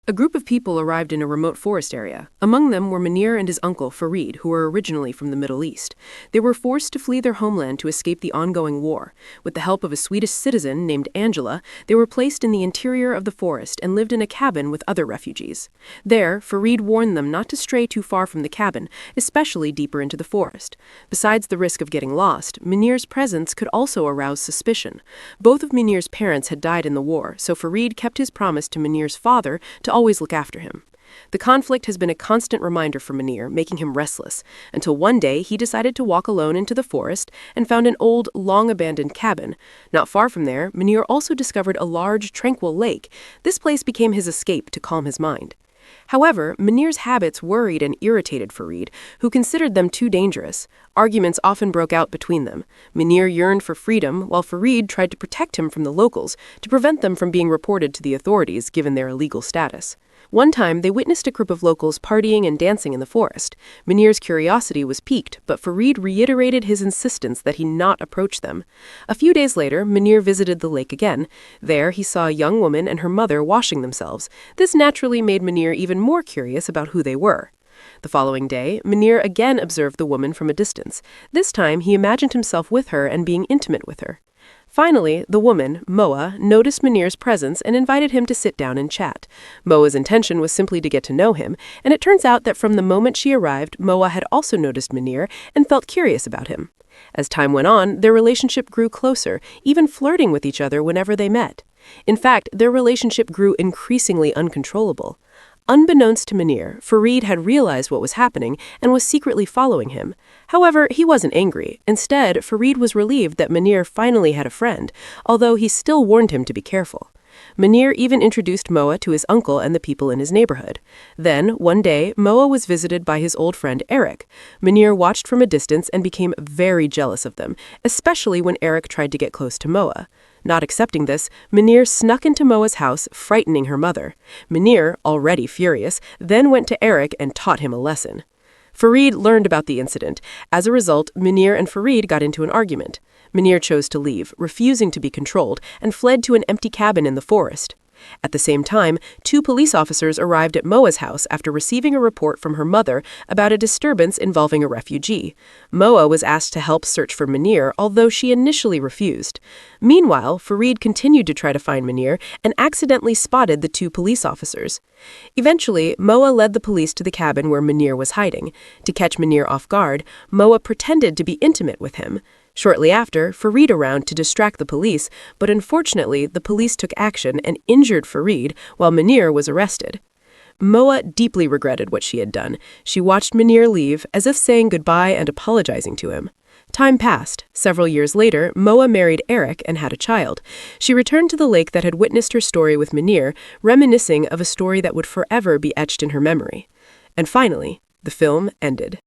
A group of people arrived in a remote forest area. Among them were Munir and his uncle, Farid, who were originally from the Middle East. They were forced to flee their homeland to escape the ongoing war. With the help of a Swedish citizen named Angela, they were placed in the interior of the forest and lived in a cabin with other refugees. There, Farid warned them not to stray too far from the cabin, especially deeper into the forest. Besides the risk of getting lost, Munir's presence could also arouse suspicion. Both of Munir's parents had died in the war, so Farid kept his promise to Munir's father to always look after him. The conflict has been a constant reminder for Munir, making him restless, until one day he decided to walk alone into the forest and found an old, long-abandoned cabin. Not far from there, Munir also discovered a large, tranquil lake. This place became his escape to calm his mind. However, Munir's habits worried and irritated Farid, who considered them too dangerous. Arguments often broke out between them. Munir yearned for freedom, while Farid tried to protect him from the locals, to prevent them from being reported to the authorities given their illegal status. One time, they witnessed a group of locals partying and dancing in the forest. Munir's curiosity was piqued, but Farid reiterated his insistence that he not approach them. A few days later, Munir visited the lake again. There, he saw a young woman and her mother washing themselves. This naturally made Munir even more curious about who they were. The following day, Munir again observed the woman from a distance. This time, he imagined himself with her and being intimate with her. Finally, the woman, Moa, noticed Munir's presence and invited him to sit down and chat. Moa's intention was simply to get to know him, and it turns out that from the moment she arrived, Moa had also noticed Munir and felt curious about him. As time went on, their relationship grew closer, even flirting with each other whenever they met. In fact, their relationship grew increasingly uncontrollable. Unbeknownst to Munir, Farid had realized what was happening and was secretly following him. However, he wasn't angry. Instead, Farid was relieved that Munir finally had a friend, although he still warned him to be careful. Munir even introduced Moa to his uncle and the people in his neighborhood. Then, one day, Moa was visited by his old friend Eric. Munir watched from a distance and became very jealous of them, especially when Eric tried to get close to Moa. Not accepting this, Munir snuck into Moa's house, frightening her mother. Munir, already furious, then went to Eric and taught him a lesson. Farid learned about the incident. As a result, Munir and Farid got into an argument. Munir chose to leave, refusing to be controlled, and fled to an empty cabin in the forest. At the same time, 2 police officers arrived at Moa's house after receiving a report from her mother about a disturbance involving a refugee. Moa was asked to help search for Munir, although she initially refused. Meanwhile, Farid continued to try to find Munir and accidentally spotted the 2 police officers. Eventually, Moa led the police to the cabin where Munir was hiding. To catch Munir off guard, Moa pretended to be intimate with him. Shortly after, Farid arrived to distract the police, but unfortunately, the police took action and injured Farid while Munir was arrested. Moa deeply regretted what she had done. She watched Munir leave, as if saying goodbye and apologizing to him. Time passed. Several years later, Moa married Eric and had a child. She returned to the lake that had witnessed her story with Munir, reminiscing of a story that would forever be etched in her memory. And finally, the film ended.